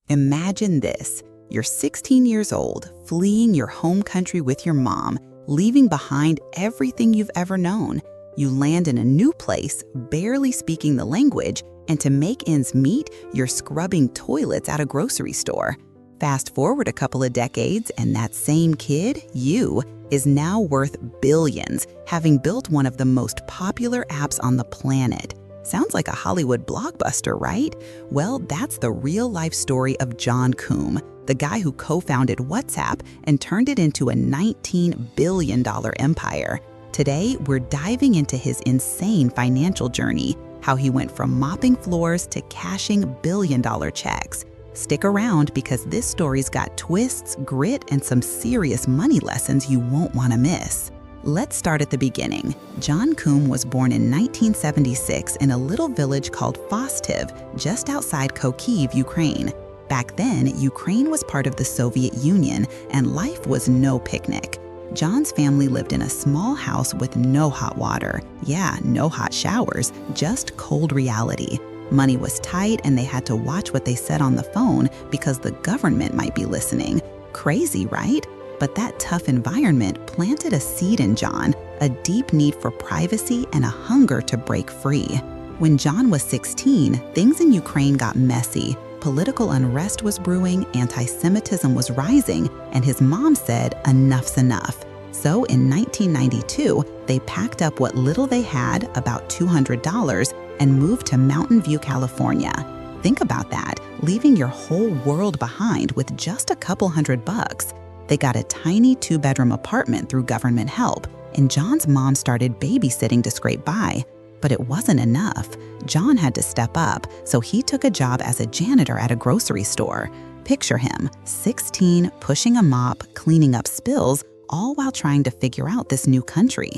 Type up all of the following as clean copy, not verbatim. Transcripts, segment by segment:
Imagine this. You're 16 years old, fleeing your home country with your mom, leaving behind everything you've ever known. You land in a new place, barely speaking the language, and to make ends meet, you're scrubbing toilets at a grocery store. Fast forward a couple of decades, and that same kid, you, is now worth billions, having built one of the most popular apps on the planet. Sounds like a Hollywood blockbuster, right? Well, that's the real-life story of John Coombe, the guy who co-founded WhatsApp and turned it into a $19 billion empire. Today, we're diving into his insane financial journey, how he went from mopping floors to cashing billion-dollar checks. Stick around because this story's got twists, grit, and some serious money lessons you won't want to miss. Let's start at the beginning. John Coombe was born in 1976 in a little village called Fostiv, just outside Kharkiv, Ukraine. Back then, Ukraine was part of the Soviet Union, and life was no picnic. John's family lived in a small house with no hot water. Yeah, no hot showers, just cold reality. Money was tight, and they had to watch what they said on the phone because the government might be listening. Crazy, right? But that tough environment planted a seed in John, a deep need for privacy and a hunger to break free. When John was 16, things in Ukraine got messy. Political unrest was brewing, anti-Semitism was rising, and his mom said, enough's enough. So in 1992, they packed up what little they had, about $200, and moved to Mountain View, California. Think about that, leaving your whole world behind with just a couple $100. They got a tiny 2-bedroom apartment through government help, and John's mom started babysitting to scrape by. But it wasn't enough. John had to step up, so he took a job as a janitor at a grocery store. Picture him, 16, pushing a mop, cleaning up spills, all while trying to figure out this new country.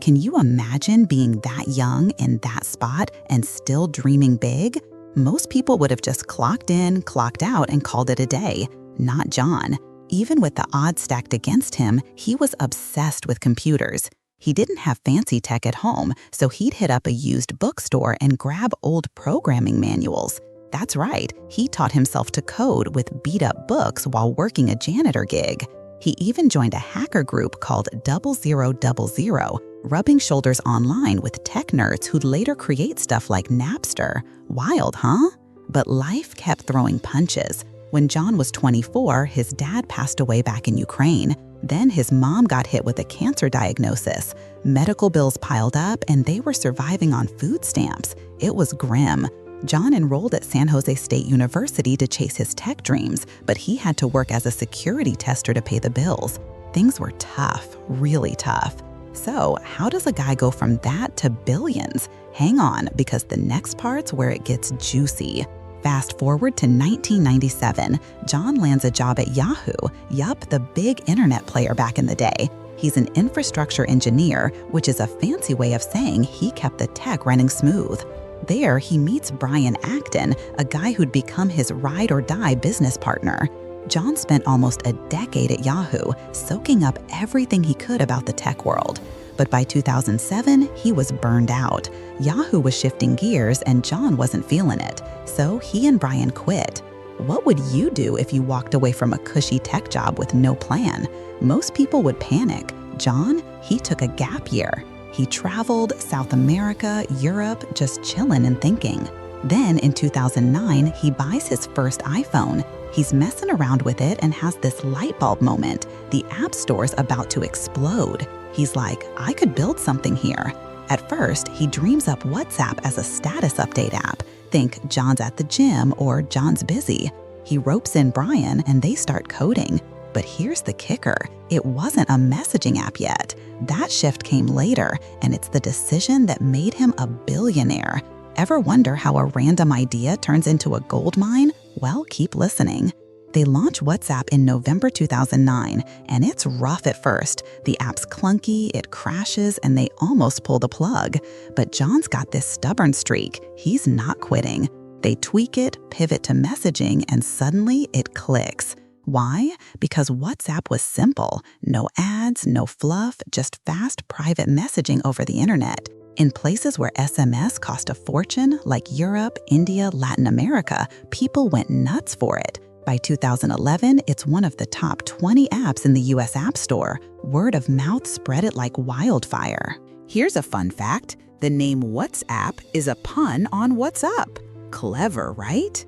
Can you imagine being that young in that spot and still dreaming big? Most people would have just clocked in, clocked out, and called it a day. Not John. Even with the odds stacked against him, he was obsessed with computers. He didn't have fancy tech at home, so he'd hit up a used bookstore and grab old programming manuals. That's right, he taught himself to code with beat-up books while working a janitor gig. He even joined a hacker group called 0000, rubbing shoulders online with tech nerds who'd later create stuff like Napster. Wild, huh? But life kept throwing punches. When John was 24, his dad passed away back in Ukraine. Then his mom got hit with a cancer diagnosis. Medical bills piled up, and they were surviving on food stamps. It was grim. John enrolled at San Jose State University to chase his tech dreams, but he had to work as a security tester to pay the bills. Things were tough, really tough. So, how does a guy go from that to billions? Hang on, because the next part's where it gets juicy. Fast forward to 1997, John lands a job at Yahoo, yup, the big internet player back in the day. He's an infrastructure engineer, which is a fancy way of saying he kept the tech running smooth. There, he meets Brian Acton, a guy who'd become his ride-or-die business partner. John spent almost a decade at Yahoo, soaking up everything he could about the tech world. But by 2007, he was burned out. Yahoo was shifting gears and John wasn't feeling it, so he and Brian quit. What would you do if you walked away from a cushy tech job with no plan? Most people would panic. John, he took a gap year. He traveled South America, Europe, just chilling and thinking. Then in 2009, he buys his first iPhone. He's messing around with it and has this light bulb moment. The App Store's about to explode. He's like, I could build something here. At first, he dreams up WhatsApp as a status update app. Think John's at the gym or John's busy. He ropes in Brian and they start coding. But here's the kicker. It wasn't a messaging app yet. That shift came later, and it's the decision that made him a billionaire. Ever wonder how a random idea turns into a gold mine? Well, keep listening. They launch WhatsApp in November 2009, and it's rough at first. The app's clunky, it crashes, and they almost pull the plug. But John's got this stubborn streak. He's not quitting. They tweak it, pivot to messaging, and suddenly it clicks. Why? Because WhatsApp was simple. No ads, no fluff, just fast private messaging over the internet. In places where SMS cost a fortune, like Europe, India, Latin America, people went nuts for it. By 2011, it's one of the top 20 apps in the US App Store. Word of mouth spread it like wildfire. Here's a fun fact. The name WhatsApp is a pun on What's Up. Clever, right?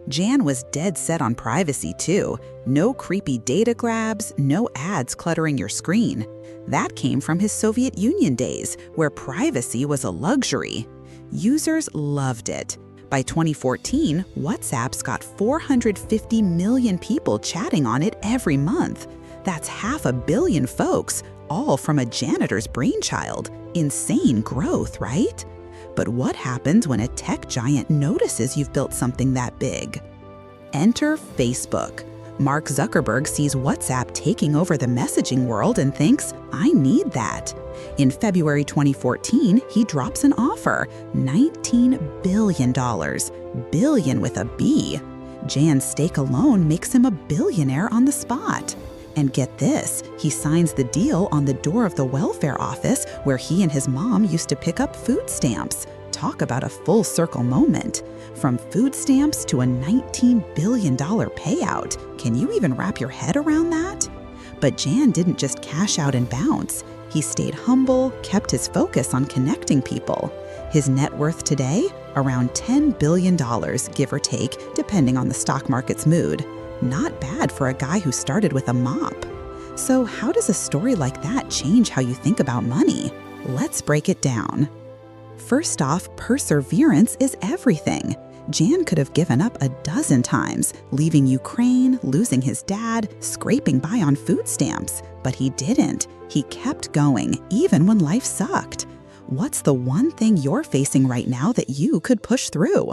Jan was dead set on privacy too. No creepy data grabs, no ads cluttering your screen. That came from his Soviet Union days, where privacy was a luxury. Users loved it. By 2014, WhatsApp's got 450 million people chatting on it every month. That's 500 million folks, all from a janitor's brainchild. Insane growth, right? But what happens when a tech giant notices you've built something that big? Enter Facebook. Mark Zuckerberg sees WhatsApp taking over the messaging world and thinks, I need that. In February 2014, he drops an offer, $19 billion. Billion with a B. Jan's stake alone makes him a billionaire on the spot. And get this, he signs the deal on the door of the welfare office where he and his mom used to pick up food stamps. Talk about a full circle moment. From food stamps to a $19 billion payout. Can you even wrap your head around that? But Jan didn't just cash out and bounce. He stayed humble, kept his focus on connecting people. His net worth today? Around $10 billion, give or take, depending on the stock market's mood. Not bad for a guy who started with a mop. So how does a story like that change how you think about money? Let's break it down. First off, perseverance is everything. Jan could have given up a dozen times, leaving Ukraine, losing his dad, scraping by on food stamps. But he didn't. He kept going, even when life sucked. What's the one thing you're facing right now that you could push through?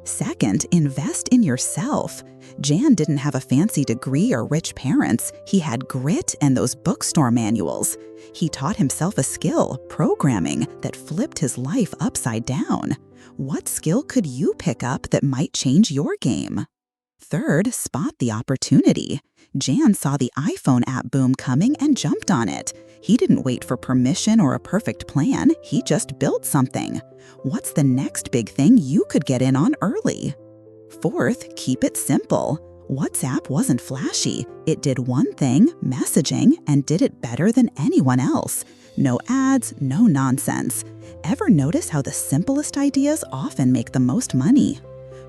Second, invest in yourself. Jan didn't have a fancy degree or rich parents. He had grit and those bookstore manuals. He taught himself a skill, programming, that flipped his life upside down. What skill could you pick up that might change your game? Third, spot the opportunity. Jan saw the iPhone app boom coming and jumped on it. He didn't wait for permission or a perfect plan. He just built something. What's the next big thing you could get in on early? Fourth, keep it simple. WhatsApp wasn't flashy. It did one thing, messaging, and did it better than anyone else. No ads, no nonsense. Ever notice how the simplest ideas often make the most money?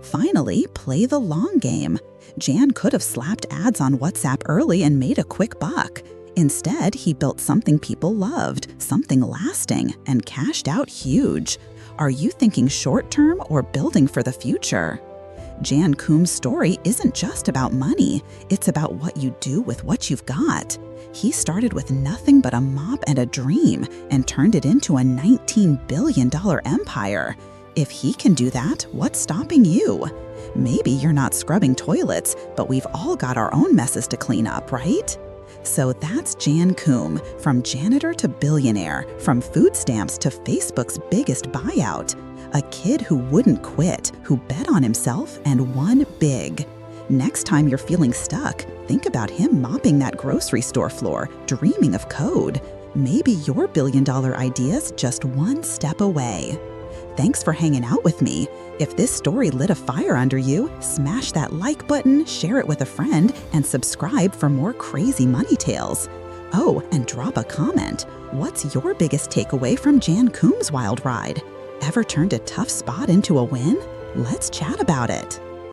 Finally, play the long game. Jan could have slapped ads on WhatsApp early and made a quick buck. Instead, he built something people loved, something lasting, and cashed out huge. Are you thinking short-term or building for the future? Jan Koum's story isn't just about money. It's about what you do with what you've got. He started with nothing but a mop and a dream and turned it into a $19 billion empire. If he can do that, what's stopping you? Maybe you're not scrubbing toilets, but we've all got our own messes to clean up, right? So that's Jan Koum, from janitor to billionaire, from food stamps to Facebook's biggest buyout. A kid who wouldn't quit, who bet on himself and won big. Next time you're feeling stuck, think about him mopping that grocery store floor, dreaming of code. Maybe your billion-dollar idea's just one step away. Thanks for hanging out with me. If this story lit a fire under you, smash that like button, share it with a friend, and subscribe for more crazy money tales. Oh, and drop a comment. What's your biggest takeaway from Jan Koum's wild ride? Ever turned a tough spot into a win? Let's chat about it.